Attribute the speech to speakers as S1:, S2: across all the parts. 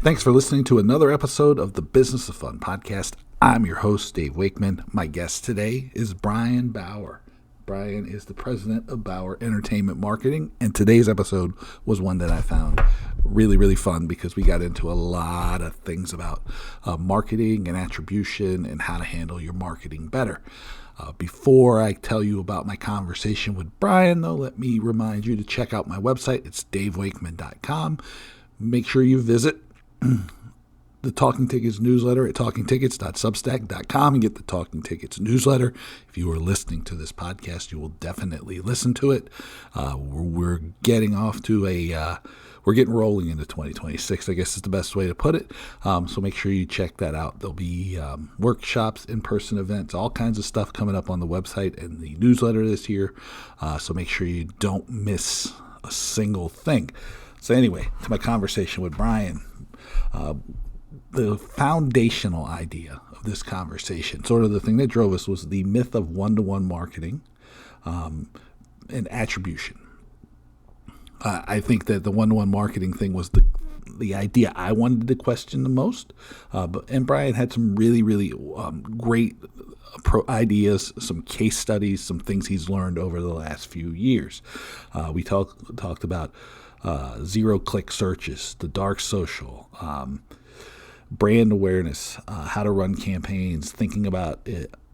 S1: Thanks for listening to another episode of the Business of Fun podcast. I'm your host, Dave Wakeman. My guest today is Brian Bauer. Brian is the president of Bauer Entertainment Marketing, and today's episode was one that I found really, really fun because we got into a lot of things about marketing and attribution and how to handle your marketing better. Before I tell you about my conversation with Brian, though, let me remind you to check out my website. It's davewakeman.com. Make sure you visit the Talking Tickets newsletter at talkingtickets.substack.com and get the Talking Tickets newsletter. If you are listening to this podcast, you will definitely listen to it. We're getting off to we're getting rolling into 2026, I guess is the best way to put it. So make sure you check that out. There'll be workshops, in-person events, all kinds of stuff coming up on the website and the newsletter this year. So make sure you don't miss a single thing. So anyway, to my conversation with Brian. The foundational idea of this conversation, sort of the thing that drove us, was the myth of one-to-one marketing and attribution. I think that the one-to-one marketing thing was the idea I wanted to question the most. And Brian had some really, really great ideas, some case studies, some things he's learned over the last few years. We talked about zero-click searches, the dark social, brand awareness, how to run campaigns, thinking about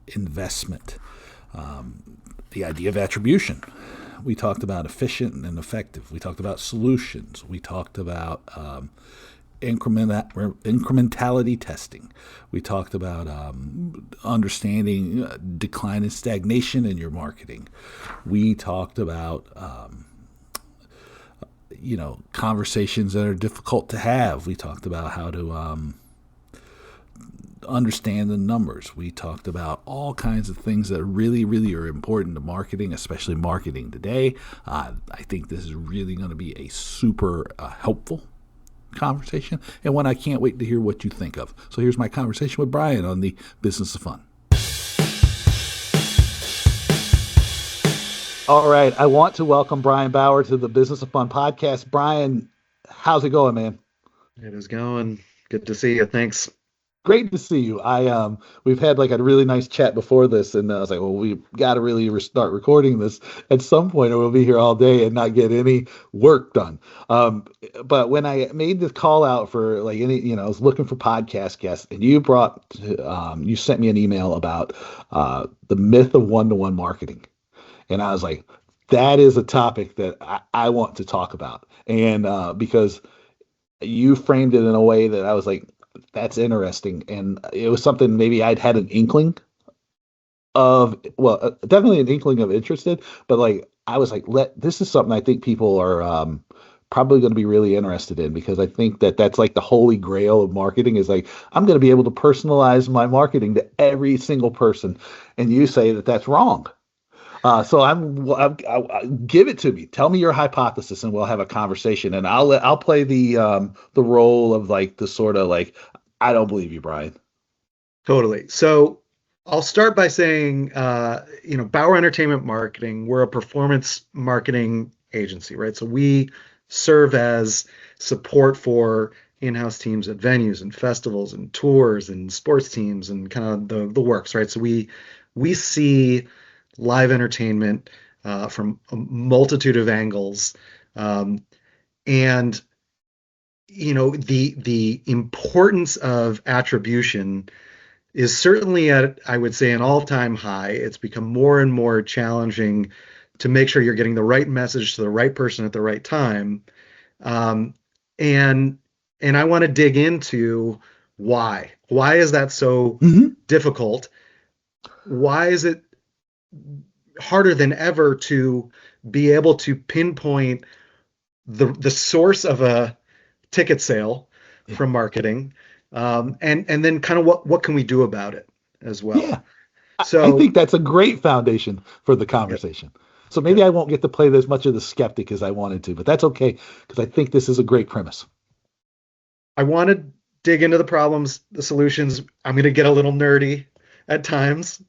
S1: investment, the idea of attribution. We talked about efficient and effective. We talked about solutions. We talked about incrementality testing. We talked about understanding decline and stagnation in your marketing. We talked about conversations that are difficult to have. We talked about how to understand the numbers. We talked about all kinds of things that really, really are important to marketing, especially marketing today. I think this is really going to be a super helpful conversation, and one I can't wait to hear what you think of. So here's my conversation with Brian on the Business of Fun. All right. I want to welcome Brian Bauer to the Business of Fun podcast. Brian, how's it going, man?
S2: It is going. Good to see you. Thanks.
S1: Great to see you. We've had like a really nice chat before this, and I was like, well, we got to really start recording this at some point, or we'll be here all day and not get any work done. But when I made this call out for like I was looking for podcast guests, and you sent me an email about the myth of one-to-one marketing. And I was like, that is a topic that I want to talk about. And because you framed it in a way that I was like, that's interesting. And it was something maybe I'd had an inkling of, definitely an inkling of interested. But like, I was like, this is something I think people are probably going to be really interested in, because I think that that's like the holy grail of marketing is like, I'm going to be able to personalize my marketing to every single person. And you say that that's wrong. So I'll give it to me. Tell me your hypothesis, and we'll have a conversation. And I'll play the role of like the sort of like, I don't believe you, Brian.
S2: Totally. So I'll start by saying, Bauer Entertainment Marketing, we're a performance marketing agency, right? So we serve as support for in-house teams at venues and festivals and tours and sports teams and kind of the works, right? So we see live entertainment from a multitude of angles, and the importance of attribution is certainly at, I would say, an all-time high. It's become more and more challenging to make sure you're getting the right message to the right person at the right time, and I want to dig into why is that so difficult? Why is it harder than ever to be able to pinpoint the source of a ticket sale from marketing, and then kind of what can we do about it as well?
S1: Yeah, so I think that's a great foundation for the conversation. Yeah. So maybe I won't get to play as much of the skeptic as I wanted to, but that's okay, because I think this is a great premise.
S2: I want to dig into the problems, the solutions. I'm going to get a little nerdy at times.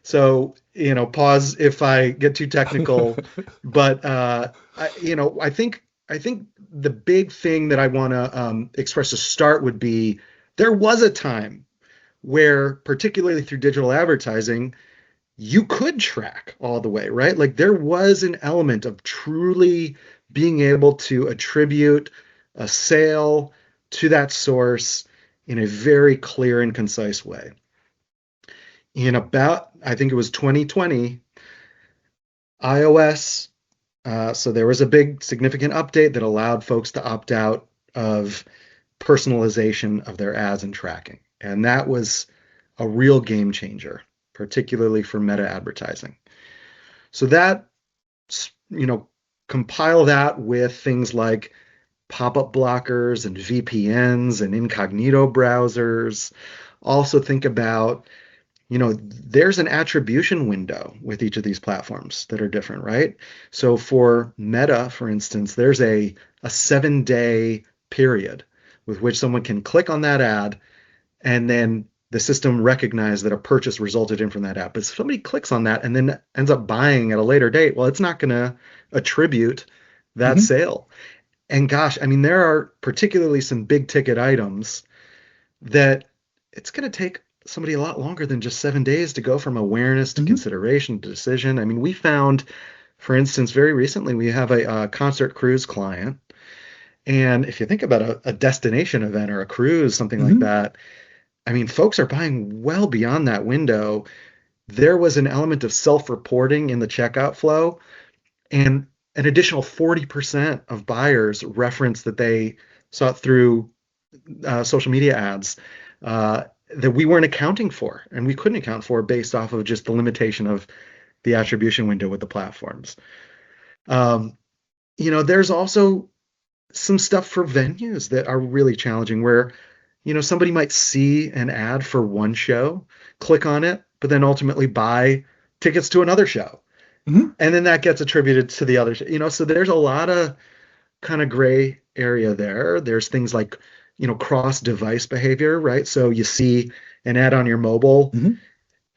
S2: So, pause if I get too technical, but, I think I think the big thing that I want to express to start would be there was a time where, particularly through digital advertising, you could track all the way, right? Like there was an element of truly being able to attribute a sale to that source in a very clear and concise way. In about, I think it was 2020, iOS, so there was a big significant update that allowed folks to opt out of personalization of their ads and tracking. And that was a real game changer, particularly for meta advertising. So that, you know, compile that with things like pop-up blockers and VPNs and incognito browsers. Also think about, there's an attribution window with each of these platforms that are different, right? So for Meta, for instance, there's a 7-day period with which someone can click on that ad and then the system recognizes that a purchase resulted in from that app. But if somebody clicks on that and then ends up buying at a later date, well, it's not going to attribute that
S1: Mm-hmm.
S2: sale. And gosh, I mean, there are particularly some big ticket items that it's going to take somebody a lot longer than just 7 days to go from awareness to
S1: Mm-hmm.
S2: consideration to decision. I mean, we found, for instance, very recently, we have a concert cruise client. And if you think about a destination event or a cruise, something like
S1: Mm-hmm.
S2: that, I mean, folks are buying well beyond that window. There was an element of self-reporting in the checkout flow, and an additional 40% of buyers referenced that they saw it through social media ads that we weren't accounting for, and we couldn't account for based off of just the limitation of the attribution window with the platforms. Um, there's also some stuff for venues that are really challenging where, somebody might see an ad for one show, click on it, but then ultimately buy tickets to another show.
S1: Mm-hmm.
S2: And then that gets attributed to the other, so there's a lot of kind of gray area there. There's things like, cross device behavior, right? So you see an ad on your mobile
S1: Mm-hmm.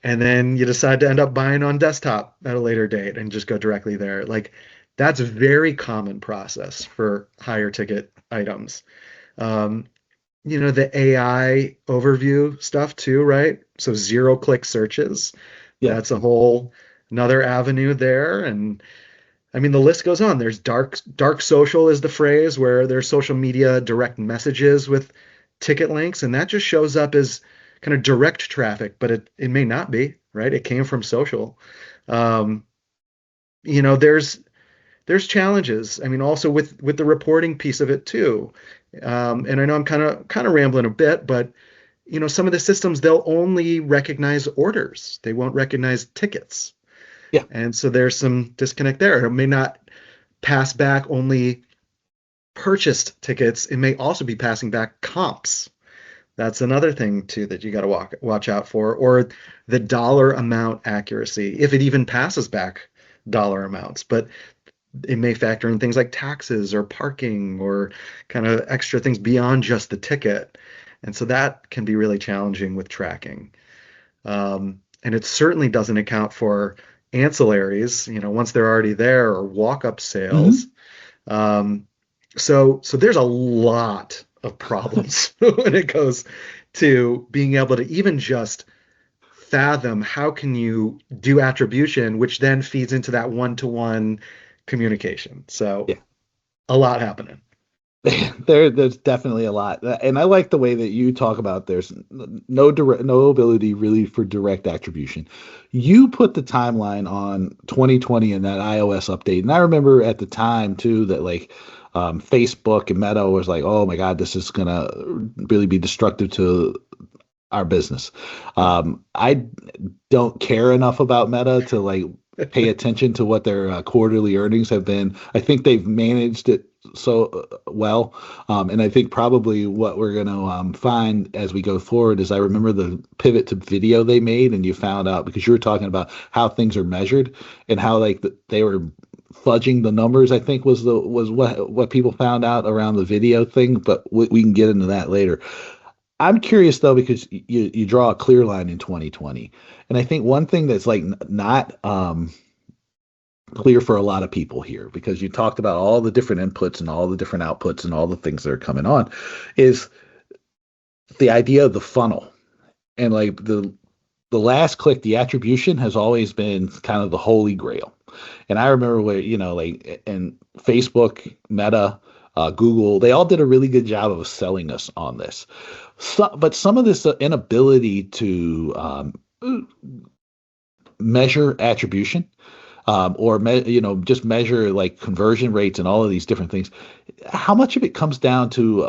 S2: and then you decide to end up buying on desktop at a later date and just go directly there. Like that's a very common process for higher ticket items. Um, the AI overview stuff too, right? So zero click searches,
S1: Yeah.
S2: that's a whole another avenue there. And I mean, the list goes on. There's dark social is the phrase where there's social media direct messages with ticket links, and that just shows up as kind of direct traffic, but it may not be, right? It came from social. Um, you know, there's there's challenges. I mean, also with the reporting piece of it too. And I know I'm kind of rambling a bit, but some of the systems they'll only recognize orders. They won't recognize tickets.
S1: Yeah.
S2: And so there's some disconnect there. It may not pass back only purchased tickets. It may also be passing back comps. That's another thing too that you got to watch out for, or the dollar amount accuracy, if it even passes back dollar amounts. But it may factor in things like taxes or parking or kind of extra things beyond just the ticket. And so that can be really challenging with tracking. And it certainly doesn't account for ancillaries, once they're already there or walk-up sales.
S1: Mm-hmm.
S2: Um, so there's a lot of problems when it goes to being able to even just fathom how can you do attribution, which then feeds into that one-to-one communication. So
S1: Yeah.
S2: a lot happening.
S1: There's definitely a lot, and I like the way that you talk about there's no ability really for direct attribution. You put the timeline on 2020 and that iOS update, and I remember at the time too that like Facebook and Meta was like, oh my God, this is gonna really be destructive to our business. I don't care enough about Meta to like pay attention to what their quarterly earnings have been. I think they've managed it so well. And I think probably what we're going to find as we go forward is I remember the pivot to video they made, and you found out because you were talking about how things are measured and how like they were fudging the numbers. I think was what people found out around the video thing, but we can get into that later. I'm curious though because you draw a clear line in 2020, and I think one thing that's like not clear for a lot of people here, because you talked about all the different inputs and all the different outputs and all the things that are coming on, is the idea of the funnel. And like the last click, the attribution has always been kind of the holy grail. And I remember where, like, and Facebook, Meta, Google, they all did a really good job of selling us on this. But some of this inability to measure attribution, just measure like conversion rates and all of these different things, how much of it comes down to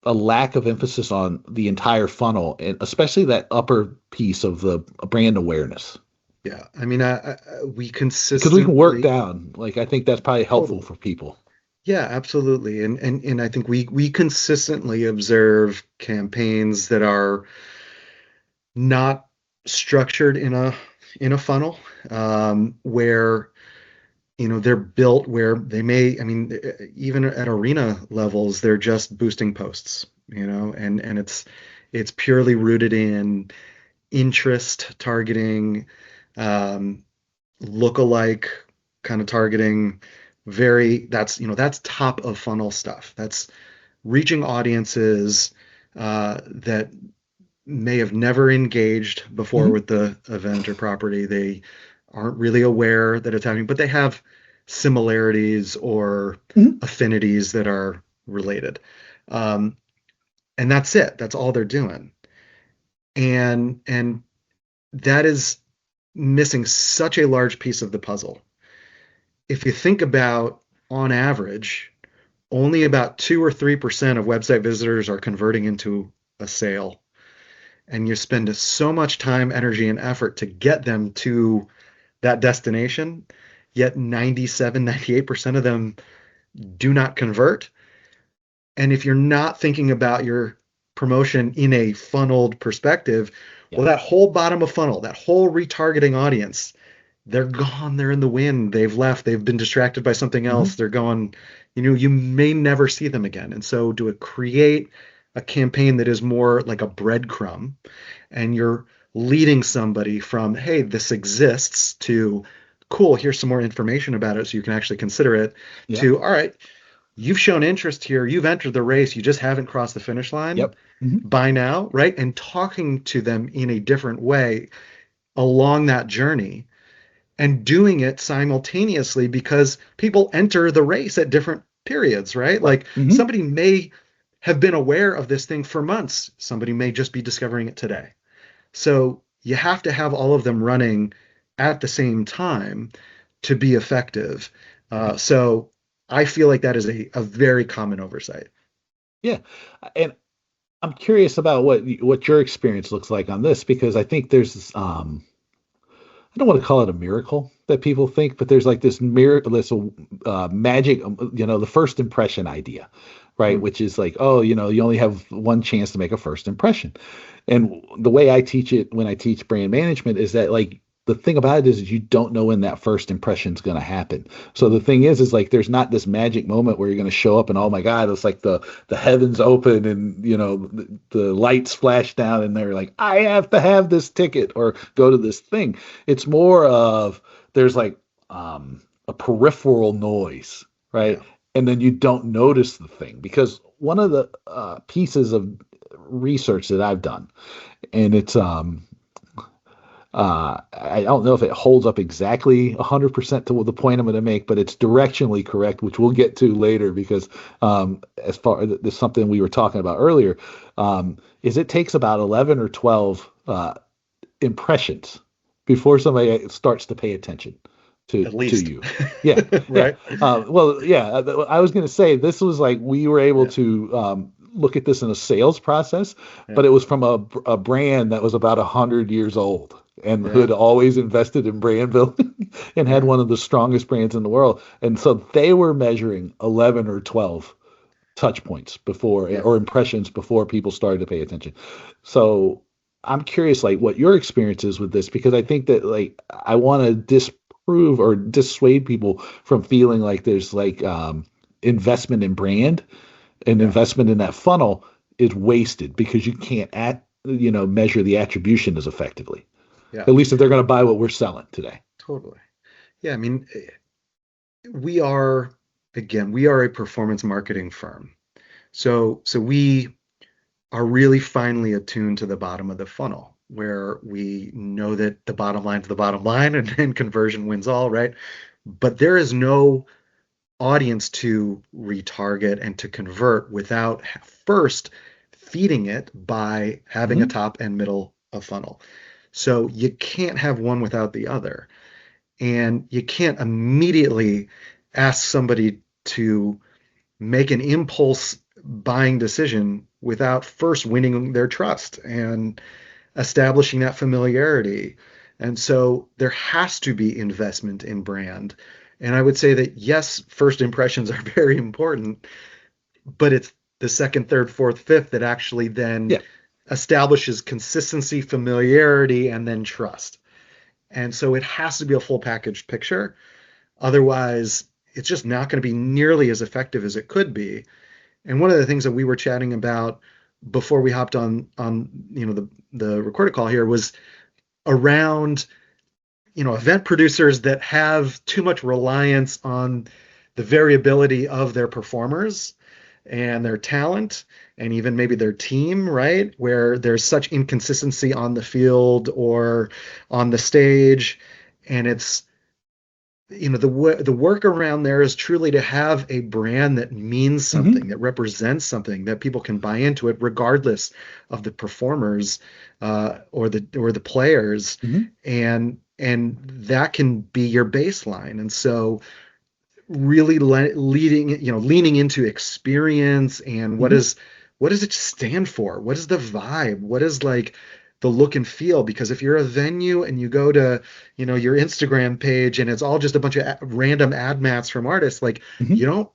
S1: a lack of emphasis on the entire funnel, and especially that upper piece of the brand awareness?
S2: Yeah, I mean, we
S1: Because we can work
S2: consistently.
S1: down, like, I think that's probably helpful
S2: Totally.
S1: for people.
S2: Yeah, absolutely. And I think we consistently observe campaigns that are not structured in a funnel, where they're built where they may, I mean, even at arena levels, they're just boosting posts, and it's purely rooted in interest targeting, um, lookalike kind of targeting. That's top of funnel stuff. That's reaching audiences that may have never engaged before
S1: Hmm.
S2: with the event or property. They aren't really aware that it's happening, but they have similarities or
S1: Hmm.
S2: affinities that are related. Um, and that's it. That's all they're doing. And that is missing such a large piece of the puzzle. If you think about, on average, only about 2 or 3% of website visitors are converting into a sale. And you spend so much time, energy, and effort to get them to that destination, yet 97, 98% of them do not convert. And if you're not thinking about your promotion in a funneled perspective,
S1: Yeah.
S2: well, that whole bottom of funnel, that whole retargeting audience, they're gone. They're in the wind. They've left. They've been distracted by something else.
S1: Hmm.
S2: They're going, you may never see them again. And so to create a campaign that is more like a breadcrumb, and you're leading somebody from, hey, this exists, to, cool, here's some more information about it so you can actually consider it,
S1: Yeah.
S2: to, all right, you've shown interest here, you've entered the race, you just haven't crossed the finish line
S1: Yep. Hmm.
S2: by now, right? And talking to them in a different way along that journey, and doing it simultaneously, because people enter the race at different periods, right?
S1: Right.
S2: Like,
S1: Hmm.
S2: somebody may have been aware of this thing for months, somebody may just be discovering it today. So you have to have all of them running at the same time to be effective. So I feel like that is a very common oversight.
S1: Yeah. And I'm curious about what your experience looks like on this, because I think there's this, I don't want to call it a miracle that people think, but there's like this miracle, this magic, the first impression idea, right?
S2: Mm.
S1: Which is like, oh, you only have one chance to make a first impression. And the way I teach it when I teach brand management is that, like, the thing about it is you don't know when that first impression is going to happen. So the thing is like, there's not this magic moment where you're going to show up and, oh my God, it's like the heavens open and the lights flash down and they're like, I have to have this ticket or go to this thing. It's more of, there's like a peripheral noise, right?
S2: Yeah.
S1: And then you don't notice the thing, because one of the pieces of research that I've done, and it's I don't know if it holds up exactly 100% to the point I'm going to make, but it's directionally correct, which we'll get to later, because as far as this, something we were talking about earlier, is it takes about 11 or 12 impressions before somebody starts to pay attention
S2: At
S1: to
S2: least.
S1: you. Yeah, yeah.
S2: Right?
S1: Well, yeah. I was going to say, this was like, we were able
S2: Yeah.
S1: to look at this in a sales process, but
S2: Yeah.
S1: it was from a brand that was about 100 years old and who
S2: Yeah.
S1: had always invested in brand building and had
S2: Yeah.
S1: one of the strongest brands in the world. And so they were measuring 11 or 12 touch points before,
S2: Yeah.
S1: or impressions before people started to pay attention. So I'm curious, like, what your experience is with this, because I think that, like, I want to disprove or dissuade people from feeling like there's like investment in brand and
S2: Yeah.
S1: investment in that funnel is wasted because you can't measure the attribution as effectively.
S2: Yeah.
S1: At least if they're going to buy what we're selling today.
S2: Totally. Yeah, I mean, we are, again, we are a performance marketing firm. So we are really finely attuned to the bottom of the funnel, where we know that the bottom line is the bottom line, and conversion wins all, right? But there is no audience to retarget and to convert without first feeding it by having a
S1: Hmm.
S2: top and middle of funnel. So you can't have one without the other. And you can't immediately ask somebody to make an impulse buying decision without first winning their trust and establishing that familiarity. And so there has to be investment in brand. And I would say that yes, first impressions are very important, but it's the second, third, fourth, fifth that actually then
S1: Yeah.
S2: establishes consistency, familiarity, and then trust. And so it has to be a full packaged picture. Otherwise, it's just not going to be nearly as effective as it could be. And one of the things that we were chatting about before we hopped on the recorded call here was around event producers that have too much reliance on the variability of their performers and their talent and even maybe their team, right? Where there's such inconsistency on the field or on the stage. And it's the work around there is truly to have a brand that means something,
S1: Hmm.
S2: that represents something, that people can buy into it regardless of the performers or the players,
S1: Hmm.
S2: and that can be your baseline. And so really leaning into experience and
S1: Hmm.
S2: what does it stand for? What is the vibe? What is like the look and feel? Because if you're a venue and you go to, your Instagram page and it's all just a bunch of random ad mats from artists, like you
S1: Hmm.
S2: don't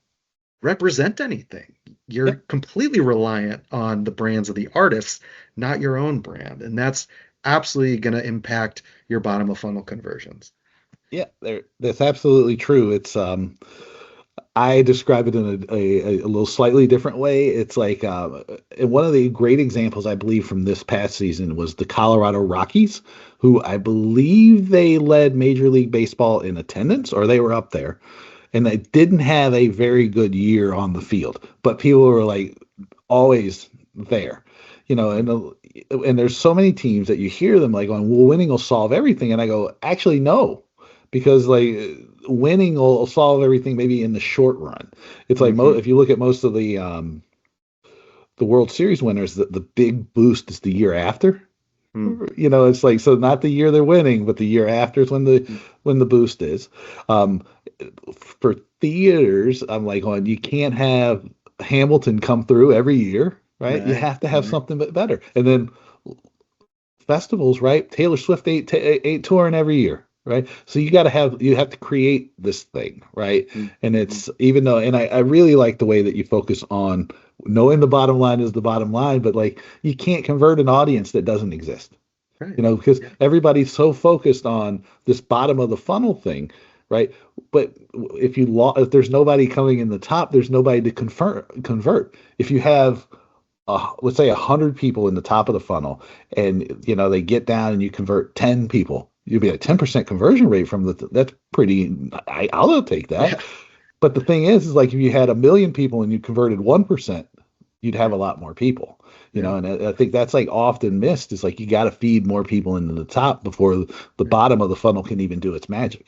S2: represent anything. You're
S1: Yep.
S2: completely reliant on the brands of the artists, not your own brand. And that's absolutely going to impact your bottom of funnel conversions.
S1: Yeah, that's absolutely true. It's I describe it in a little slightly different way. It's like and one of the great examples I believe from this past season was the Colorado Rockies, who I believe they led Major League Baseball in attendance, or they were up there, and they didn't have a very good year on the field, but people were like always there, and there's so many teams that you hear them like going, well, winning will solve everything, and I go, actually, no, because like winning will solve everything maybe in the short run. It's like
S2: Hmm.
S1: if you look at most of the World Series winners, the big boost is the year after. It's like, so not the year they're winning, but the year after is when the boost is. Um, for theaters, I'm like, on you can't have Hamilton come through every year, right? You
S2: Right,
S1: have to have
S2: right.
S1: something but better. And then festivals, right? Taylor Swift ain't touring every year, right? So you have to create this thing, right? And
S2: Mhm.
S1: it's even though, and I really like the way that you focus on knowing the bottom line is the bottom line, but like you can't convert an audience that doesn't exist,
S2: Right.
S1: because
S2: Yeah.
S1: everybody's so focused on this bottom of the funnel thing, right? But if there's nobody coming in the top, there's nobody to convert. If you have let's say 100 people in the top of the funnel, and they get down and you convert 10 people, you'll be at 10% conversion rate from that's pretty. I'll take that.
S2: Yeah.
S1: But the thing is like if you had 1 million people and you converted 1%, you'd have
S2: Yeah.
S1: a lot more people.
S2: Yeah.
S1: And I think that's like often missed, is like you got to feed more people into the top before the
S2: Yeah.
S1: bottom of the funnel can even do its magic.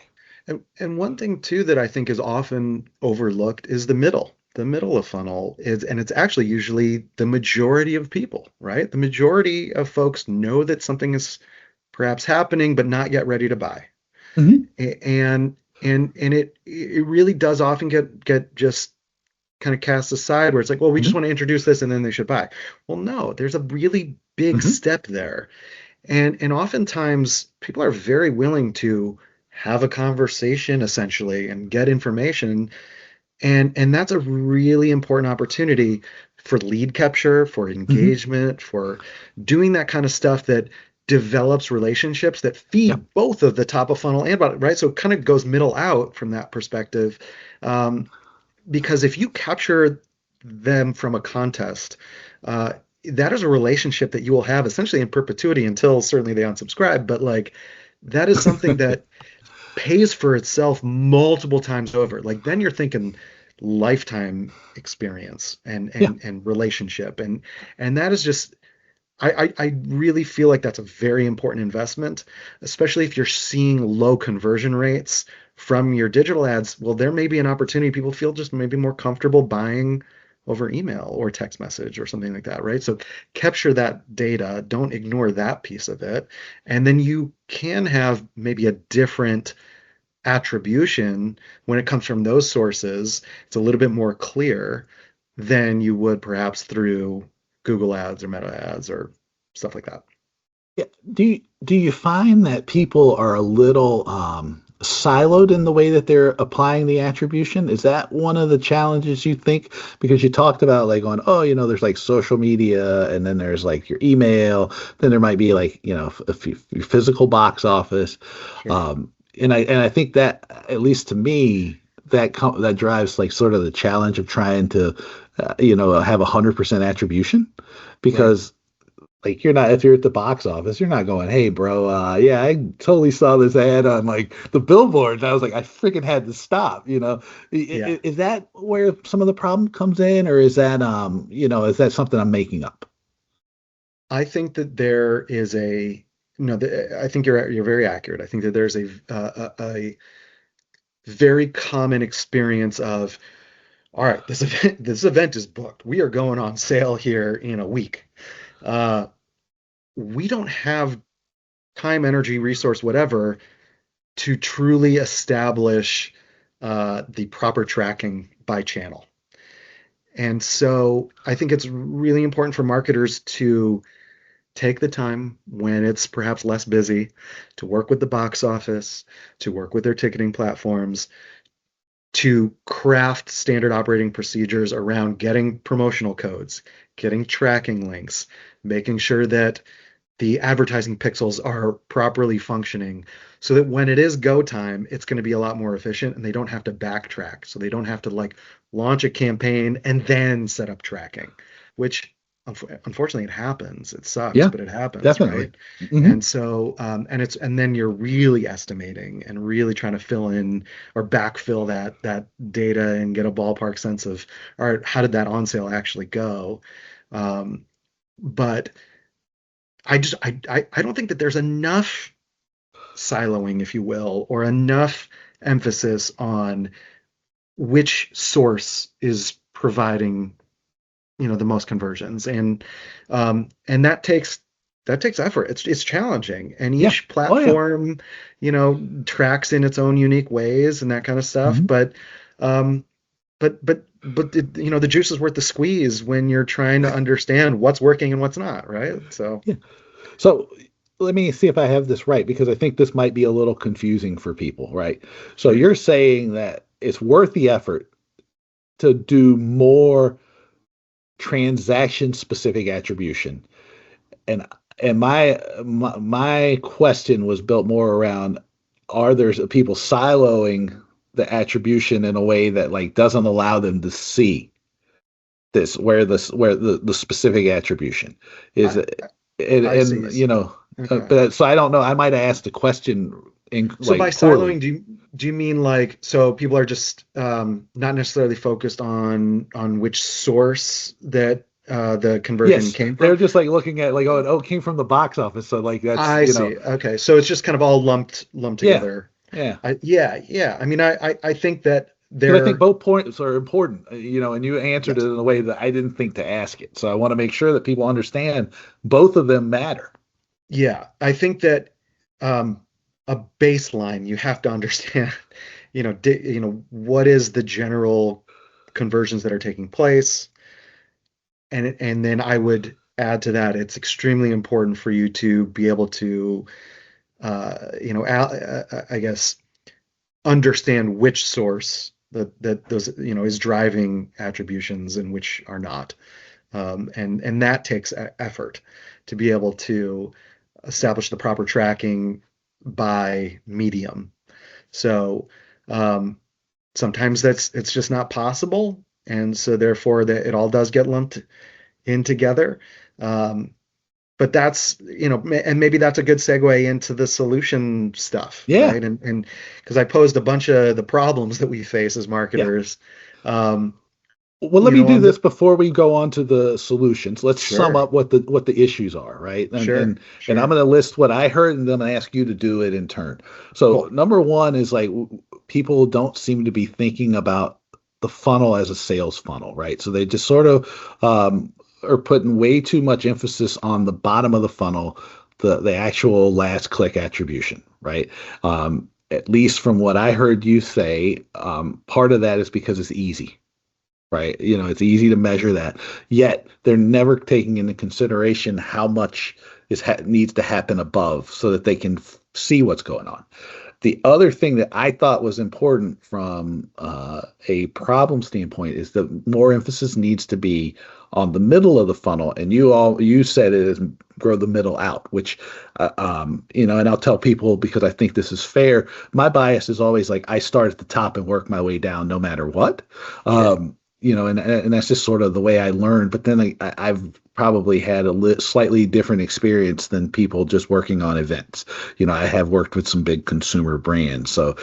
S2: And one thing too that I think is often overlooked is the middle. The middle of funnel is, and it's actually usually the majority of people, right? The majority of folks know that something is perhaps happening, but not yet ready to buy.
S1: Hmm.
S2: And it really does often get just kind of cast aside where it's like, well, we just
S1: Hmm.
S2: want to introduce this and then they should buy. Well, no, there's a really big
S1: Hmm.
S2: step there. And oftentimes people are very willing to have a conversation essentially and get information. And that's a really important opportunity for lead capture, for
S1: Hmm.
S2: engagement, for doing that kind of stuff that develops relationships that
S1: Yep.
S2: feed both of the top of funnel and bottom, right? So it kind of goes middle out from that perspective. Um, because if you capture them from a contest, uh, that is a relationship that you will have essentially in perpetuity until certainly they unsubscribe. But like that is something that pays for itself multiple times over. Like then you're thinking lifetime experience
S1: Yeah.
S2: and relationship and that is just I really feel like that's a very important investment, especially if you're seeing low conversion rates from your digital ads. Well, there may be an opportunity people feel just maybe more comfortable buying over email or text message or something like that, right? So capture that data, don't ignore that piece of it. And then you can have maybe a different attribution when it comes from those sources. It's a little bit more clear than you would perhaps through Google Ads or Meta Ads or stuff like that.
S1: Yeah. Do you find that people are a little siloed in the way that they're applying the attribution? Is that one of the challenges you think? Because you talked about like going, oh, there's like social media, and then there's like your email, then there might be like your physical box office,
S2: Sure.
S1: and I think that at least to me that drives like sort of the challenge of trying to have 100% attribution
S2: Right.
S1: because like you're not if you're at the box office, you're not going, "Hey, bro, yeah, I totally saw this ad on like the billboard." And I was like, I freaking had to stop.
S2: Yeah.
S1: Is that where some of the problem comes in, or is that is that something I'm making up?
S2: I think that there is a no, I think you're very accurate. I think that there's a very common experience of, all right, this event is booked. We are going on sale here in a week. Uh, we don't have time, energy, resource, whatever, to truly establish the proper tracking by channel. And so I think it's really important for marketers to take the time when it's perhaps less busy to work with the box office, to work with their ticketing platforms, to craft standard operating procedures around getting promotional codes, getting tracking links, making sure that the advertising pixels are properly functioning so that when it is go time, it's going to be a lot more efficient and they don't have to backtrack. So they don't have to like launch a campaign and then set up tracking, which unfortunately it happens. It sucks,
S1: Yeah,
S2: but it happens,
S1: definitely.
S2: right?
S1: Hmm.
S2: And so, and then you're really estimating and really trying to fill in or backfill that data and get a ballpark sense of, all right, how did that on sale actually go? But I don't think that there's enough siloing, if you will, or enough emphasis on which source is providing, the most conversions, and that takes effort. It's challenging, and
S1: Yeah.
S2: each
S1: Oh yeah.
S2: platform, tracks in its own unique ways and that kind of stuff.
S1: Hmm.
S2: Um, but the juice is worth the squeeze when you're trying to understand what's working and what's not, right? So.
S1: Yeah. So let me see if I have this right because I think this might be a little confusing for people, right? So
S2: Right.
S1: you're saying that it's worth the effort to do more transaction specific attribution. And my question was built more around are there people siloing the attribution in a way that like doesn't allow them to see where the specific attribution is
S2: I
S1: it and,
S2: I see. Okay.
S1: but so I don't know, I might have asked the question in
S2: So by
S1: like poorly.
S2: siloing, do you mean like so people are just not necessarily focused on which source that the conversion
S1: Yes,
S2: came
S1: they're
S2: from?
S1: just like looking at like oh it came from the box office, so like that's
S2: I see. Okay. So it's just kind of all lumped
S1: yeah,
S2: together.
S1: yeah.
S2: Yeah. I mean, I think that
S1: Because I think
S2: there,
S1: both points are important, and you answered it
S2: yes.
S1: in a way that I didn't think to ask it. So I want to make sure that people understand both of them matter.
S2: Yeah. I think that um, a baseline you have to understand, what is the general conversions that are taking place, and then I would add to that, it's extremely important for you to be able to, I guess, understand which source that those, is driving attributions and which are not. And that takes effort to be able to establish the proper tracking by medium. So um, sometimes it's just not possible, and so therefore that it all does get lumped in together. Um, but that's, and maybe that's a good segue into the solution stuff,
S1: Yeah.
S2: right? And because I posed a bunch of the problems that we face as
S1: Yeah.
S2: marketers, um,
S1: Well, let me do
S2: on the
S1: this before we go on to the solutions. Let's sum
S2: sure,
S1: up what the issues are, right? And
S2: sure,
S1: and I'm
S2: sure,
S1: going to list what I heard, and then I'm going to ask you to do it in turn. So,
S2: cool,
S1: number one is like people don't seem to be thinking about the funnel as a sales funnel, right? So they just sort of are putting way too much emphasis on the bottom of the funnel, the actual last click attribution, right? At least from what I heard you say, part of that is because it's easy, right? It's easy to measure that. Yet they're never taking into consideration how much needs to happen above so that they can see what's going on. The other thing that I thought was important from a problem standpoint is that more emphasis needs to be on the middle of the funnel, and you said it is grow the middle out, which and I'll tell people because I think this is fair. My bias is always like I start at the top and work my way down, no matter what.
S2: yeah,
S1: And that's just sort of the way I learned. But then I've probably had a slightly different experience than people just working on events. I have worked with some big consumer brands, so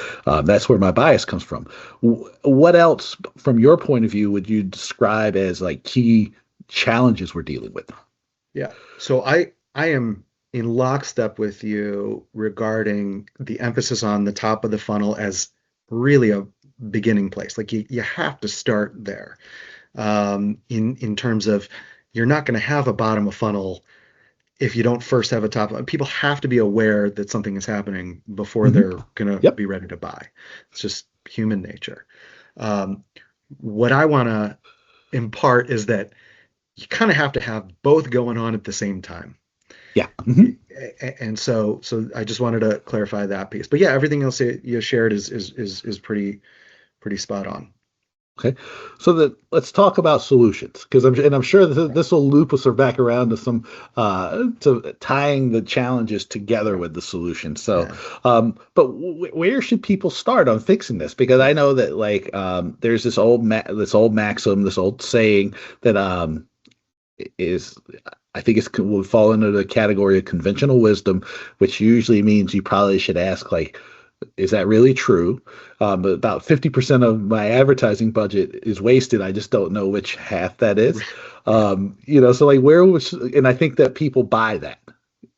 S1: that's where my bias comes from. What else, from your point of view, would you describe as like key challenges we're dealing with?
S2: yeah. So I am in lockstep with you regarding the emphasis on the top of the funnel as really a beginning place. Like you have to start there. In terms of you're not going to have a bottom of funnel if you don't first have a top. People have to be aware that something is happening before
S1: Hmm.
S2: they're going to
S1: Yep.
S2: be ready to buy. It's just human nature. Um, what I want to impart is that you kind of have to have both going on at the same time.
S1: Yeah. Hmm.
S2: And so I just wanted to clarify that piece. But yeah, everything else you shared is pretty spot on.
S1: Okay, so let's talk about solutions because I'm sure this will loop us back around to some to tying the challenges together with the solution. So,
S2: Yeah,
S1: but where should people start on fixing this? Because I know that like there's this old maxim, this old saying that is I think will fall into the category of conventional wisdom, which usually means you probably should ask like, is that really true? But about 50% of my advertising budget is wasted. I just don't know which half that is.
S2: yeah,
S1: So like and I think that people buy that.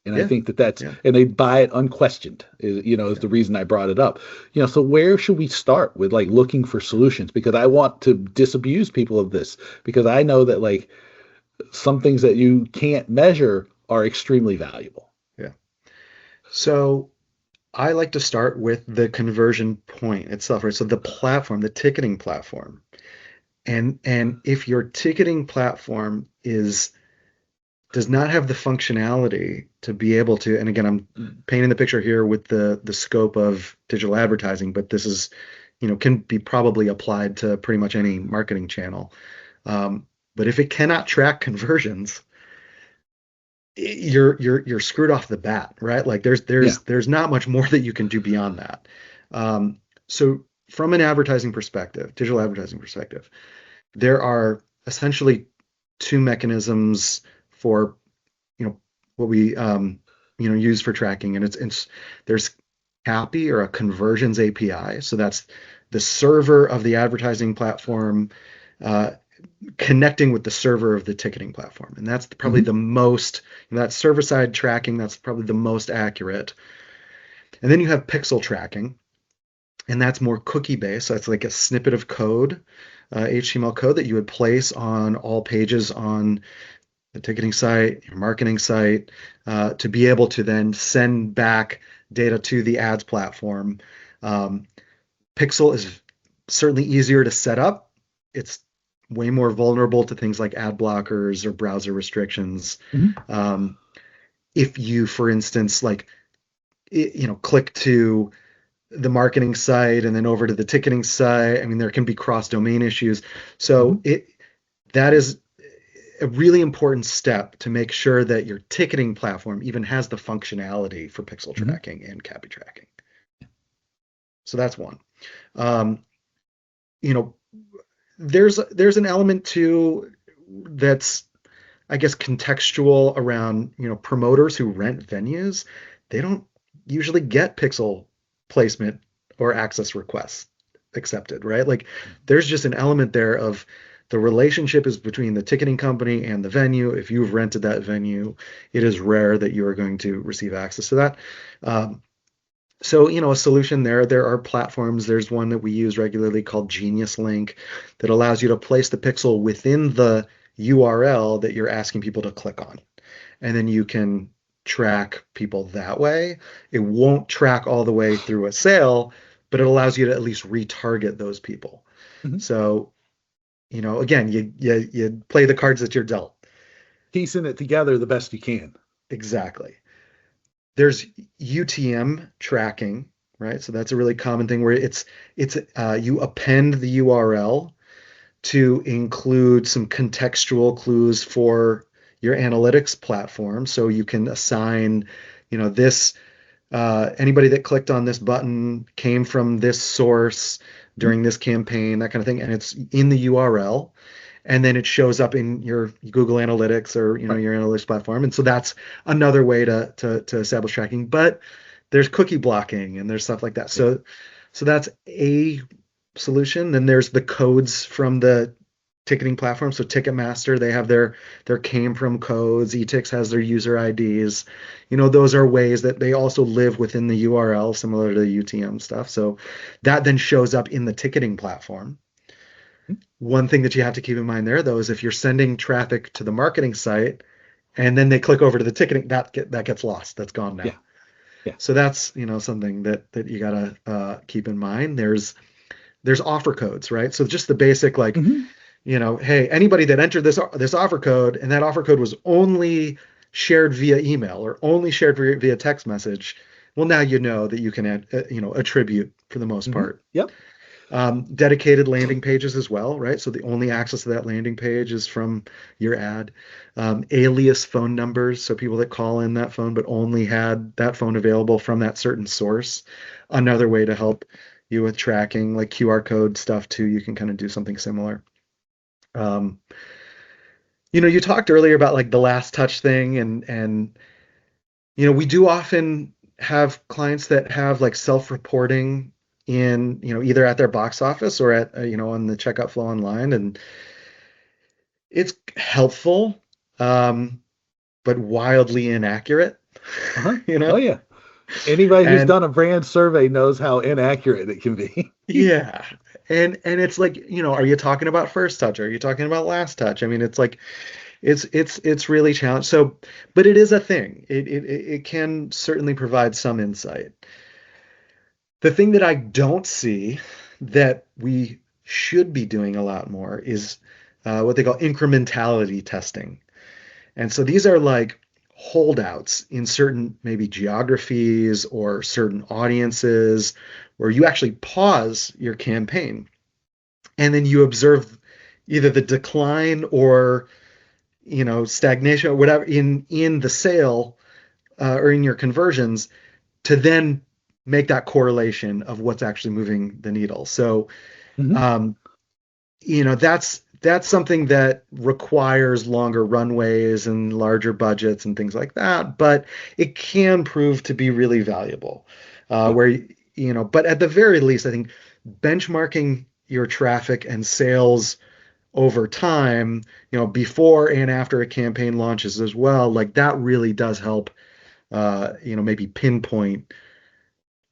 S1: And I
S2: yeah,
S1: think
S2: yeah,
S1: and they buy it unquestioned is
S2: yeah.
S1: the reason I brought it up. So where should we start with like looking for solutions? Because I want to disabuse people of this because I know that like some things that you can't measure are extremely valuable.
S2: Yeah. So I like to start with the conversion point itself, right? So the platform, the ticketing platform. And if your ticketing platform is does not have the functionality to be able to, and again, I'm painting the picture here with the scope of digital advertising, but this is, can be probably applied to pretty much any marketing channel. But if it cannot track conversions, you're screwed off the bat, right? Like there's
S1: Yeah.
S2: there's there's not much more that you can do beyond that. So from an advertising perspective, digital advertising perspective, there are essentially two mechanisms for what we use for tracking, and it's there's CAPI or a conversions API. So that's the server of the advertising platform uh, connecting with the server of the ticketing platform. And that's probably
S1: Hmm.
S2: the most, that server side tracking, that's probably the most accurate. And then you have pixel tracking, and that's more cookie based. So that's like a snippet of code, HTML code that you would place on all pages on the ticketing site, your marketing site, to be able to then send back data to the ads platform. Um, Pixel is certainly easier to set up. It's way more vulnerable to things like ad blockers or browser restrictions.
S1: Hmm.
S2: Um, if you, for instance, like click to the marketing site and then over to the ticketing site, I mean, there can be cross-domain issues. So
S1: Hmm.
S2: that is a really important step to make sure that your ticketing platform even has the functionality for pixel
S1: Hmm.
S2: tracking and CAPI tracking. So that's one. Um, you know, there's an element too that's I guess, contextual around, promoters who rent venues. They don't usually get pixel placement or access requests accepted, right? Like there's just an element there of the relationship is between the ticketing company and the venue. If you've rented that venue, it is rare that you are going to receive access to that. So, a solution there are platforms. There's one that we use regularly called Genius Link that allows you to place the pixel within the URL that you're asking people to click on. And then you can track people that way. It won't track all the way through a sale, but it allows you to at least retarget those people.
S1: Mhm.
S2: So, again, you play the cards that you're dealt.
S1: Piecing it together the best you can.
S2: Exactly. There's UTM tracking, right? So that's a really common thing where it's you append the URL to include some contextual clues for your analytics platform, so you can assign, this anybody that clicked on this button came from this source
S1: Mhm.
S2: during this campaign, that kind of thing, and it's in the URL. And then it shows up in your Google Analytics or
S1: Right.
S2: your analytics platform, and so that's another way to establish tracking. But there's cookie blocking and there's stuff like that.
S1: Yeah.
S2: So that's a solution. Then there's the codes from the ticketing platform. So Ticketmaster, they have their came from codes. eTix has their user IDs. Those are ways that they also live within the URL, similar to the UTM stuff. So that then shows up in the ticketing platform.
S1: Mhm.
S2: One thing that you have to keep in mind there, though, is if you're sending traffic to the marketing site and then they click over to the ticketing, that gets lost. That's gone
S1: Yeah.
S2: now.
S1: Yeah.
S2: So that's something that you gotta keep in mind. There's offer codes, right? So just the basic, like,
S1: Hmm.
S2: hey, anybody that entered this offer code and that offer code was only shared via email or only shared via text message, well, now you know that you can attribute for the most
S1: Hmm.
S2: part.
S1: Yep.
S2: Dedicated landing pages as well, right? So the only access to that landing page is from your ad. Alias phone numbers, so people that call in that phone but only had that phone available from that certain source. Another way to help you with tracking, like QR code stuff too. You can kind of do something similar. Um, you talked earlier about like the last touch thing, and we do often have clients that have like self-reporting in, either at their box office or at, on the checkout flow online. And it's helpful, um, but wildly inaccurate,
S1: Uh-huh.
S2: you
S1: Oh
S2: know?
S1: yeah. Anybody who's
S2: And
S1: done a brand survey knows how inaccurate it can be.
S2: yeah. And it's like, are you talking about first touch? Are you talking about last touch? I mean, it's like, it's really challenging. So, but it is a thing. It can certainly provide some insight. The thing that I don't see that we should be doing a lot more is what they call incrementality testing. And so these are like holdouts in certain maybe geographies or certain audiences where you actually pause your campaign and then you observe either the decline or stagnation or whatever in the sale or in your conversions to then make that correlation of what's actually moving the needle. So,
S1: Hmm.
S2: um, that's something that requires longer runways and larger budgets and things like that, but it can prove to be really valuable.
S1: Yeah.
S2: Where but at the very least, I think benchmarking your traffic and sales over time, before and after a campaign launches as well, like that really does help, maybe pinpoint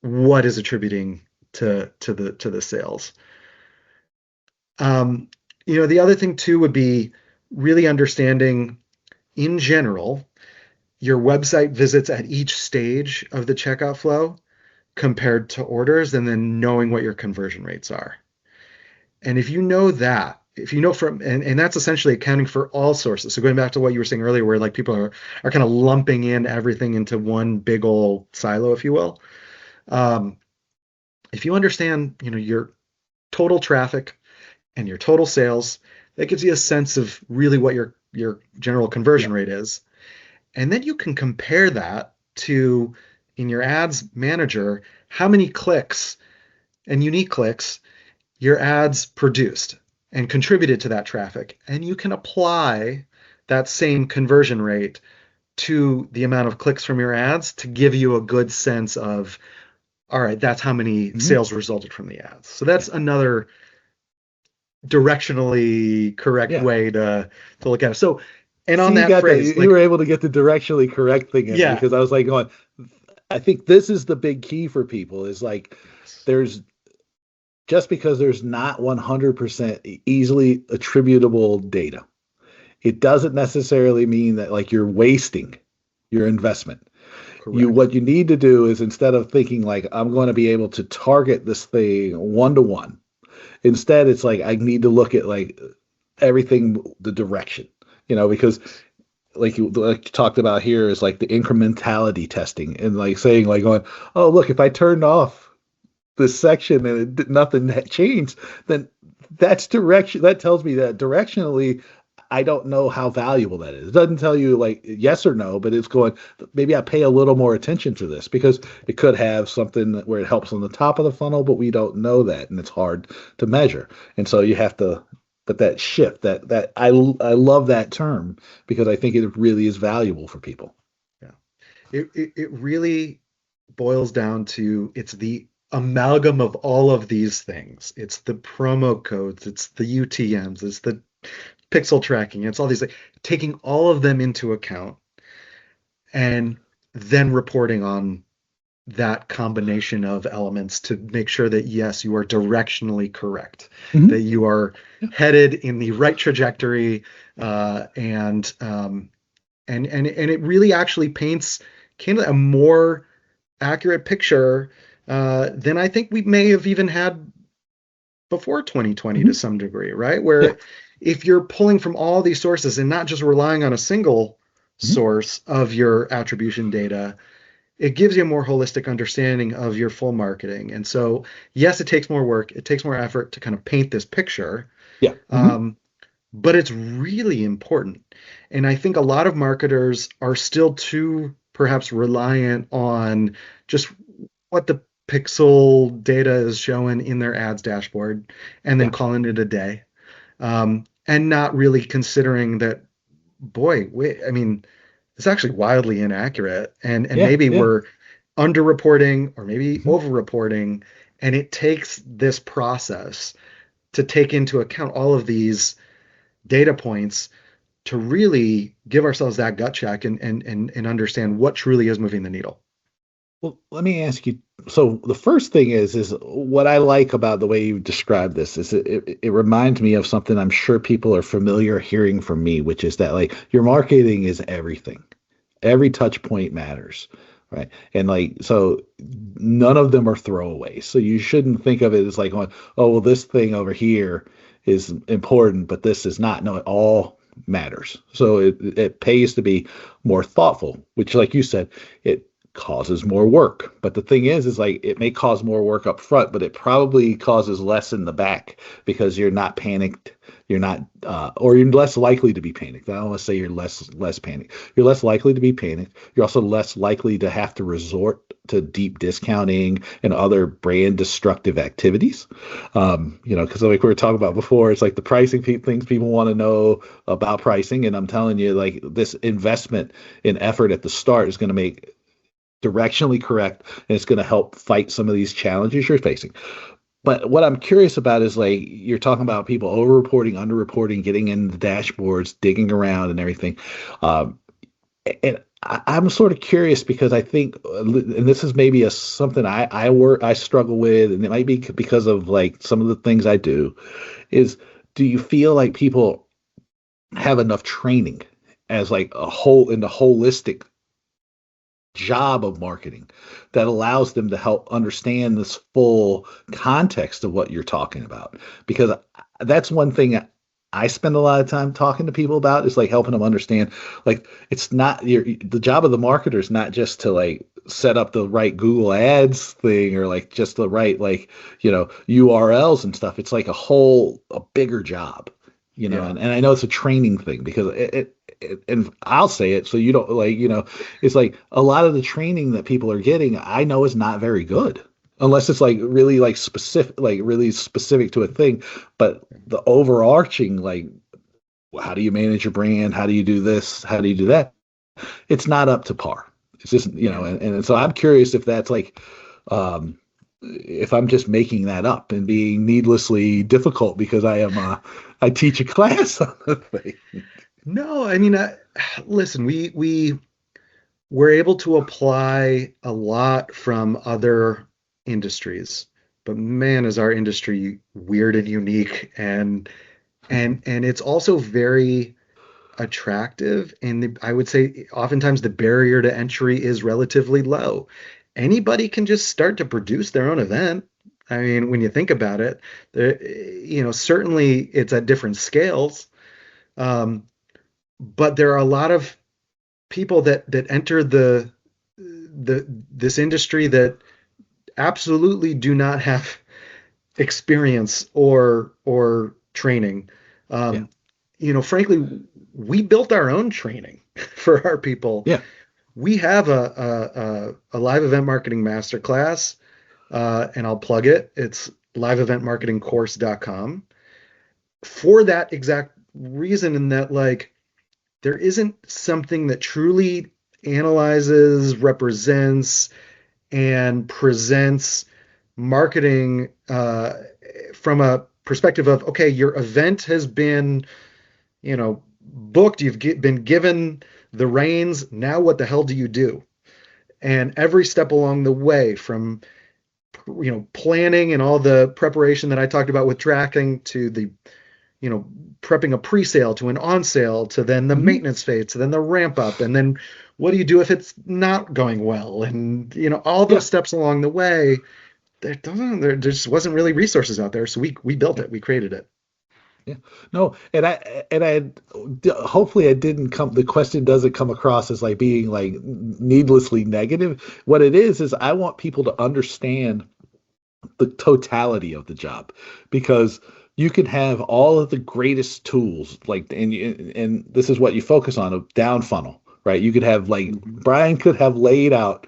S2: what is attributing to the sales. Um, the other thing too would be really understanding in general your website visits at each stage of the checkout flow compared to orders, and then knowing what your conversion rates are. And if you know that, if you know and that's essentially accounting for all sources. So going back to what you were saying earlier, where like people are kind of lumping in everything into one big old silo, if you will. Um, if you understand, your total traffic and your total sales, that gives you a sense of really what your general
S1: Yeah.
S2: conversion rate is. And then you can compare that to in your ads manager, how many clicks and unique clicks your ads produced and contributed to that traffic. And you can apply that same conversion rate to the amount of clicks from your ads to give you a good sense of, all right, that's how many
S1: Mhm.
S2: sales resulted from the ads. So that's another directionally correct
S1: Yeah.
S2: way to look at it. So, and
S1: See,
S2: on
S1: you
S2: that
S1: got that.
S2: phrase,
S1: You
S2: like,
S1: were able to get the directionally correct thing in there
S2: yeah,
S1: because I was like going, I think this is the big key for people is like
S2: yes,
S1: there's just because there's not 100% easily attributable data, it doesn't necessarily mean that like you're wasting your investment.
S2: correct.
S1: What you need to do is instead of thinking like I'm going to be able to target this thing one to one, instead it's like I need to look at like everything the direction, because like you talked about here is like the incrementality testing and like saying like going, oh look, if I turned off this section and nothing had changed, then that's direction. That tells me that directionally, I don't know how valuable that is. It doesn't tell you like yes or no, but it's going, maybe I pay a little more attention to this because it could have something where it helps on the top of the funnel, but we don't know that and it's hard to measure. And so you have to, but that shift, that I love that term because I think it really is valuable for people.
S2: Yeah. It really boils down to it's the amalgam of all of these things. It's the promo codes, it's the UTMs, it's the pixel tracking, it's all these like taking all of them into account and then reporting on that combination of elements to make sure that yes, you are directionally correct,
S1: Mm-hmm.
S2: that you are
S1: Yeah.
S2: headed in the right trajectory, and it really actually paints kind of a more accurate picture than I think we may have even had before 2020 to
S1: Mm-hmm.
S2: some degree, right?
S1: Yeah.
S2: Where if you're pulling from all these sources and not just relying on a single
S1: Mm-hmm.
S2: source of your attribution data, it gives you a more holistic understanding of your full marketing. And so, yes, it takes more work, it takes more effort to kind of paint this picture,
S1: Yeah. Mm-hmm.
S2: um, but it's really important. And I think a lot of marketers are still too perhaps reliant on just what the pixel data is showing in their ads dashboard and then
S1: Yeah.
S2: calling it a day, and not really considering that, boy, wait, I mean, it's actually wildly inaccurate. And
S1: Yeah.
S2: maybe
S1: Yeah.
S2: we're underreporting or maybe
S1: Mm-hmm.
S2: overreporting. And it takes this process to take into account all of these data points to really give ourselves that gut check and understand what truly is moving the needle.
S1: Well, let me ask you. So the first thing is what I like about the way you describe this is it reminds me of something I'm sure people are familiar hearing from me, which is that like your marketing is everything. Every touch point matters, right? And like so none of them are throwaways. So you shouldn't think of it as like going, oh well, this thing over here is important, but this is not. No, it all matters. So it pays to be more thoughtful, which like you said, it causes more work. But the thing is like it may cause more work up front, but it probably causes less in the back because you're not panicked. You're not, or you're less likely to be panicked. I don't want to say you're less panicked. You're less likely to be panicked. You're also less likely to have to resort to deep discounting and other brand destructive activities. Because like we were talking about before, it's like the pricing things people want to know about pricing, and I'm telling you, like this investment in effort at the start is going to make directionally correct, and it's going to help fight some of these challenges you're facing. But what I'm curious about is like you're talking about people over-reporting, under-reporting, getting in the dashboards, digging around, and everything. Um, and I'm sort of curious because I think, and this is maybe something I struggle with, and it might be because of like some of the things I do. Is do you feel like people have enough training as like a whole in the holistic job of marketing that allows them to help understand this full context of what you're talking about? Because that's one thing I spend a lot of time talking to people about is like helping them understand like it's not the job of the marketer is not just to like set up the right Google ads thing or like just the right like URLs and stuff. It's like a bigger job,
S2: Yeah.
S1: and I know it's a training thing because and I'll say it so you don't like, it's like a lot of the training that people are getting, I know is not very good unless it's like really like really specific to a thing. But the overarching like how do you manage your brand? How do you do this? How do you do that? It's not up to par. It's just,
S2: Yeah.
S1: and so I'm curious if that's like, if I'm just making that up and being needlessly difficult because I teach a class on the thing.
S2: No, I mean, listen, we we're able to apply a lot from other industries, but man, is our industry weird and unique, and it's also very attractive. And I would say oftentimes the barrier to entry is relatively low. Anybody can just start to produce their own event. I mean, when you think about it, certainly it's at different scales, um, but there are a lot of people that enter the this industry that absolutely do not have experience or training.
S1: Yeah.
S2: Um, Frankly, we built our own training for our people.
S1: Yeah.
S2: We have a live event marketing masterclass, and I'll plug it. It's liveeventmarketingcourse.com for that exact reason, in that like there isn't something that truly analyzes, represents, and presents marketing from a perspective of, okay, your event has been, booked, you've been given the reins. Now, what the hell do you do? And every step along the way, from planning and all the preparation that I talked about with tracking, to the prepping a pre-sale, to an on-sale, to then the
S1: Mhm.
S2: maintenance phase, to then the ramp up, and then what do you do if it's not going well? And all
S1: Yeah.
S2: those steps along the way, there just wasn't really resources out there, so we built
S1: Yeah.
S2: it, we created it.
S1: Yeah. No, hopefully I didn't come, the question doesn't come across as like being like needlessly negative. What it is I want people to understand the totality of the job, because you can have all of the greatest tools, like, and this is what you focus on, a down funnel, right? You could have, like,
S2: Mhm.
S1: Brian could have laid out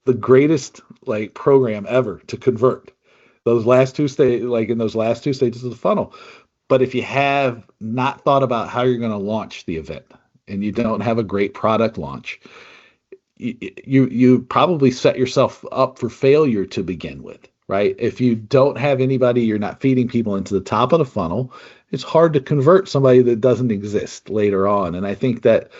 S1: the greatest like program ever to convert those last two stage, like in those last two stages of the funnel. But if you have not thought about how you're going to launch the event and you don't have a great product launch, you probably set yourself up for failure to begin with, right? If you don't have anybody, you're not feeding people into the top of the funnel, it's hard to convert somebody that doesn't exist later on. And I think that,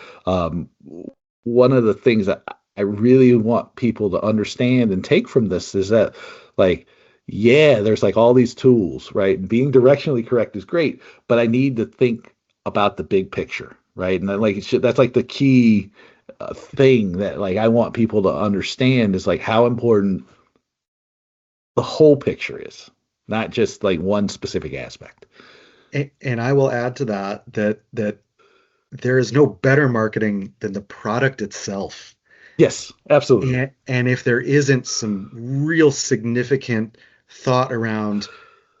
S1: one of the things that I really want people to understand and take from this is that, like, yeah, there's like all these tools, right? Being directionally correct is great, but I need to think about the big picture, right? And then, like, that's like the key thing that, like, I want people to understand is like how important the whole picture is, not just like one specific aspect.
S2: And I will add to that there is no better marketing than the product itself.
S1: Yes, absolutely.
S2: And if there isn't some real significant thought around,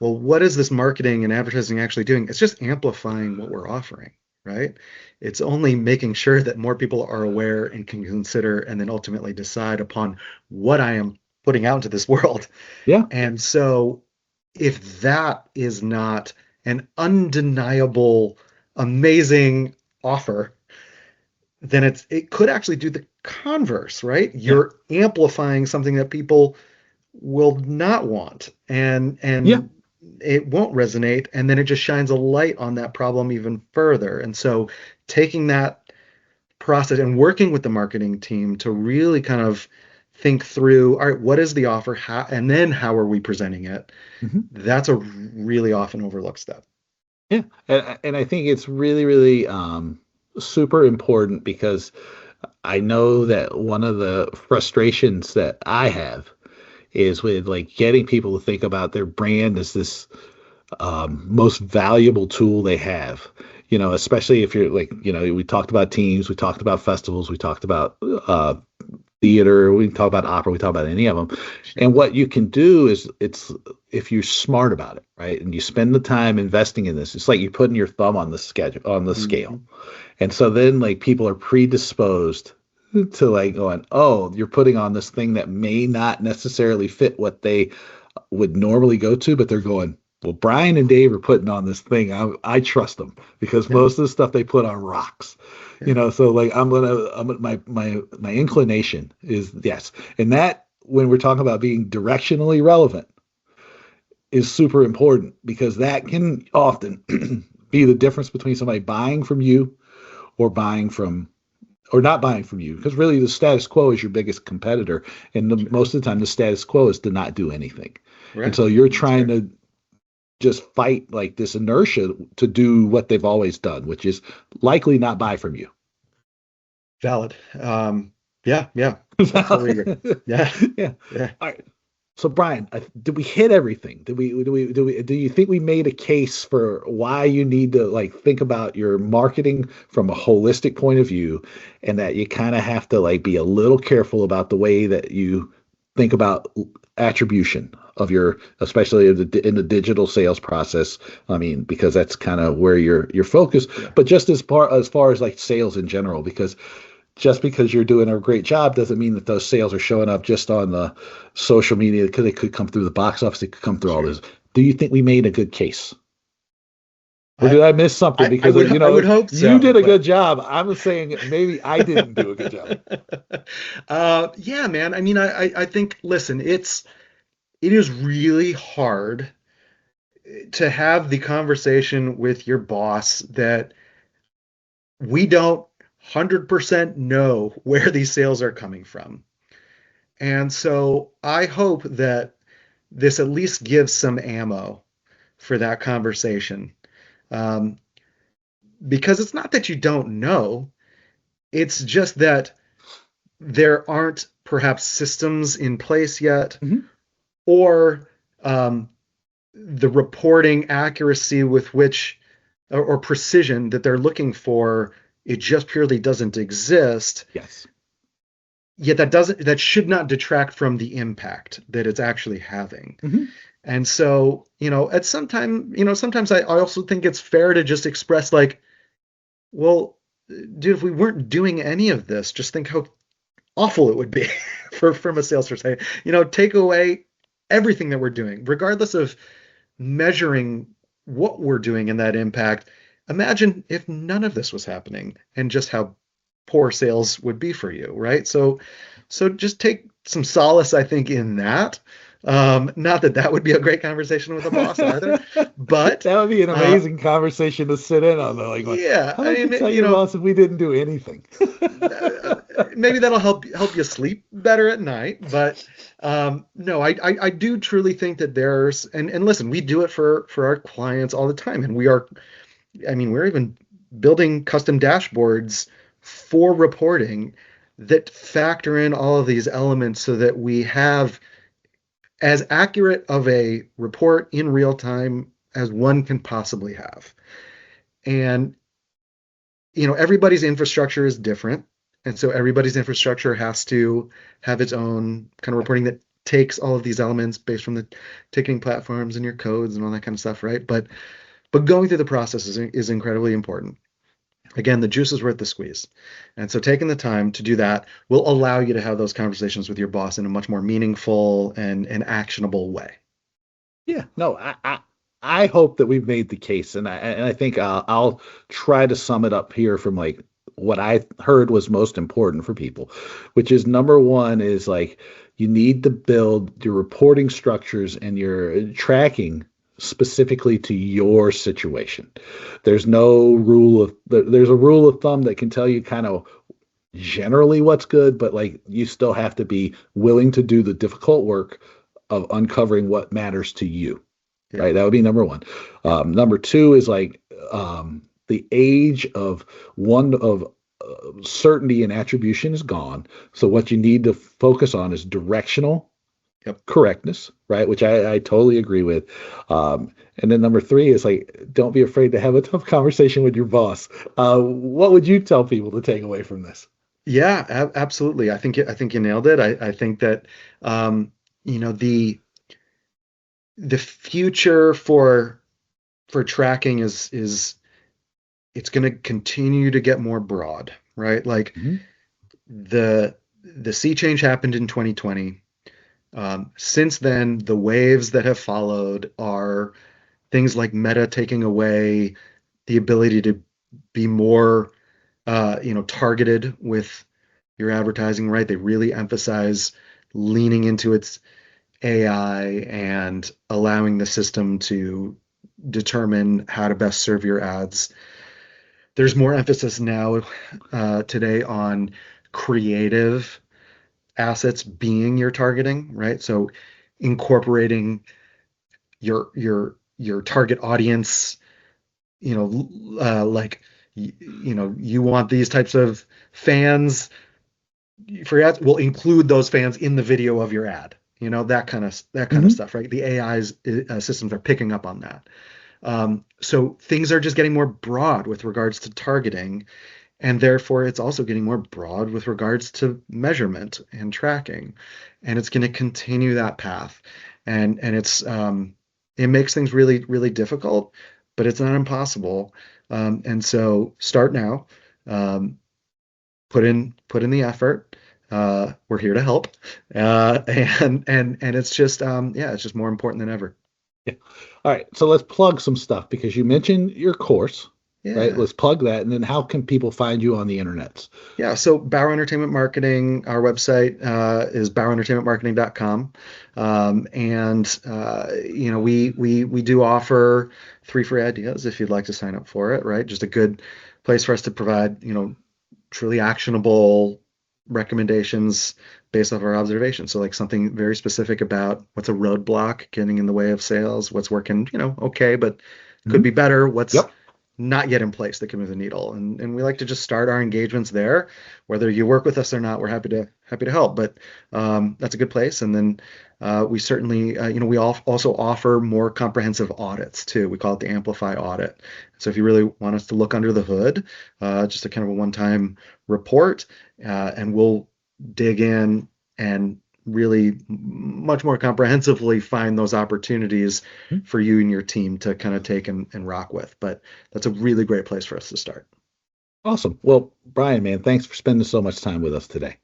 S2: well, what is this marketing and advertising actually doing? It's just amplifying what we're offering, right? It's only making sure that more people are aware and can consider and then ultimately decide upon what I am putting out into this world.
S1: Yeah.
S2: And so if that is not an undeniable, amazing offer, then it could actually do the converse, right?
S1: Yeah.
S2: You're amplifying something that people will not want,
S1: Yeah.
S2: and it won't resonate, and then it just shines a light on that problem even further. And so taking that process and working with the marketing team to really kind of think through, all right, what is the offer, how, and then how are we presenting it?
S1: Mhm.
S2: That's a really often overlooked step.
S1: Yeah, and I think it's really, really, super important, because I know that one of the frustrations that I have is with, like, getting people to think about their brand as this, most valuable tool they have. Especially if you're like, we talked about teams, we talked about festivals, we talked about, theater, we can talk about opera, we talk about any of them. And
S2: Sure.
S1: what you can do is, it's, if you're smart about it, right, and you spend the time investing in this, it's like you're putting your thumb on the schedule, on the scale.
S2: Mhm.
S1: And so then, like, people are predisposed to, like, going, oh, you're putting on this thing that may not necessarily fit what they would normally go to, but they're going, Well, Brian and Dave are putting on this thing. I trust them because
S2: Yeah,
S1: most of the stuff they put on rocks.
S2: yeah,
S1: So like my inclination is yes. And that when we're talking about being directionally relevant is super important because that can often be the difference between somebody buying from you or buying from or not buying from you because really the status quo is your biggest competitor and
S2: sure.
S1: most of the time the status quo is to not do anything. And
S2: Right.
S1: so you're
S2: That's
S1: trying
S2: fair.
S1: to just fight like this inertia to do what they've always done, which is likely not buy from you.
S2: Valid. Yeah, yeah. I totally agree. Yeah,
S1: Yeah.
S2: yeah.
S1: All right. So Brian, did we hit everything? Do you think we made a case for why you need to like think about your marketing from a holistic point of view and that you kind of have to like be a little careful about the way that you think about attribution of your especially in the digital sales process. I mean, because that's kind of where your focus,
S2: Yeah.
S1: but just as far as like sales in general because just because you're doing a great job doesn't mean that those sales are showing up just on the social media because they could come through the box office, they could come through all
S2: Sure.
S1: this. Do you think we made a good case? Or
S2: I
S1: did I miss something?
S2: I
S1: Because
S2: would I would hope
S1: you
S2: so,
S1: did a
S2: but
S1: good job. I'm saying maybe I didn't do a good job.
S2: yeah, man. I mean, I think listen, it is really hard to have the conversation with your boss that we don't 100% know where these sales are coming from. And so I hope that this at least gives some ammo for that conversation. Um, because it's not that you don't know, it's just that there aren't perhaps systems in place yet,
S1: Mhm.
S2: or um, the reporting accuracy with which, or precision that they're looking for, it just purely doesn't exist.
S1: Yes.
S2: Yet that should not detract from the impact that it's actually having.
S1: Hmm.
S2: And so, sometimes I also think it's fair to just express like, well, dude, if we weren't doing any of this, just think how awful it would be from a sales perspective. Take away everything that we're doing, regardless of measuring what we're doing in that impact. Imagine if none of this was happening and just how poor sales would be for you, right? So just take some solace, I think, in that. Not that that would be a great conversation with a boss either,
S1: That
S2: but
S1: would be an
S2: uh,
S1: amazing conversation to sit in on. Though, like, going,
S2: yeah,
S1: how
S2: I
S1: about you
S2: mean,
S1: tell your boss if we didn't do anything?
S2: maybe that'll help you sleep better at night. But no, I do truly think that there's and listen, we do it for our clients all the time, and I mean, we're even building custom dashboards for reporting that factor in all of these elements so that we have as accurate of a report in real time as one can possibly have. And everybody's infrastructure is different. And so everybody's infrastructure has to have its own kind of reporting that takes all of these elements based from the ticketing platforms and your codes and all that kind of stuff, right? But going through the process is incredibly important. Again, the juice is worth the squeeze. And so taking the time to do that will allow you to have those conversations with your boss in a much more meaningful and actionable way.
S1: Yeah, no, I hope that we've made the case, and I think I'll try to sum it up here from like what I heard was most important for people, which is number one is like you need to build your reporting structures and your tracking specifically to your situation. There's a rule of thumb that can tell you kind of generally what's good, but like you still have to be willing to do the difficult work of uncovering what matters to you.
S2: Yeah.
S1: Right. That would be number one. Number two is like the age of one of certainty and attribution is gone. So what you need to focus on is directional
S2: Yep.
S1: correctness, right? Which I totally agree with. And then number three is like, don't be afraid to have a tough conversation with your boss. What would you tell people to take away from this?
S2: Yeah, absolutely. I think you nailed it. I think that um, you know the future for tracking is it's going to continue to get more broad, right? Like
S1: Mhm.
S2: the sea change happened in 2020. Since then, the waves that have followed are things like Meta taking away the ability to be more, targeted with your advertising, right? They really emphasize leaning into its AI and allowing the system to determine how to best serve your ads. There's more emphasis now today on creative assets being your targeting, right? So incorporating your target audience, like you want these types of fans for ads, we'll include those fans in the video of your ad. That kind of
S1: Mm-hmm.
S2: stuff, right? The AI's systems are picking up on that. So things are just getting more broad with regards to targeting, and therefore it's also getting more broad with regards to measurement and tracking, and it's going to continue that path. And it makes things really really difficult, but it's not impossible. And so start now. Um, put in the effort. We're here to help, and it's just yeah, it's just more important than ever.
S1: Yeah. All right. So let's plug some stuff because you mentioned your course, right?
S2: Yeah.
S1: Let's plug that. And then how can people find you on the internets?
S2: Yeah, so Bauer Entertainment Marketing, our website is bauerentertainmentmarketing.com. And we do offer 3 free ideas if you'd like to sign up for it, right? Just a good place for us to provide, truly actionable recommendations based off our observations. So like something very specific about what's a roadblock getting in the way of sales, what's working, okay, but could
S1: Mhm.
S2: be better, what's
S1: Yep.
S2: not yet in place that can move the needle. And we like to just start our engagements there. Whether you work with us or not, we're happy to help. But that's a good place. And then we certainly, we also offer more comprehensive audits too. We call it the Amplify audit. So if you really want us to look under the hood, just a kind of a one-time report, and we'll dig in and really much more comprehensively find those opportunities
S1: Mhm.
S2: for you and your team to kind of take and rock with. But that's a really great place for us to start.
S1: Awesome. Well, Brian, man, thanks for spending so much time with us today.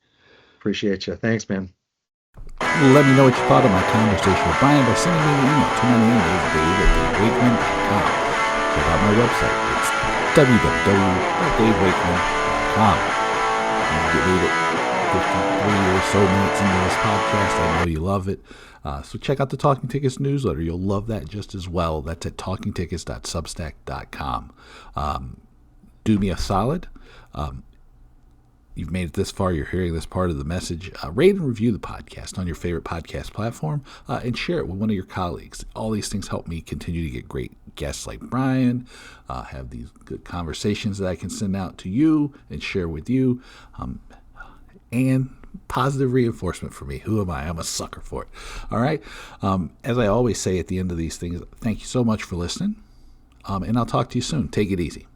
S2: Appreciate you. Thanks, man.
S1: Let me know what you thought of my conversation with Brian by sending me an email to my email, dave@davewakeman.com. Check out my website. It's www.davewakeman.com. You made it 53 or so minutes into this podcast. I know you love it. So check out the Talking Tickets newsletter. You'll love that just as well. That's at talkingtickets.substack.com. Do me a solid. You've made it this far, you're hearing this part of the message, rate and review the podcast on your favorite podcast platform, and share it with one of your colleagues. All these things help me continue to get great guests like Brian, have these good conversations that I can send out to you and share with you, and positive reinforcement for me. Who am I? I'm a sucker for it. All right. As I always say at the end of these things, thank you so much for listening, and I'll talk to you soon. Take it easy.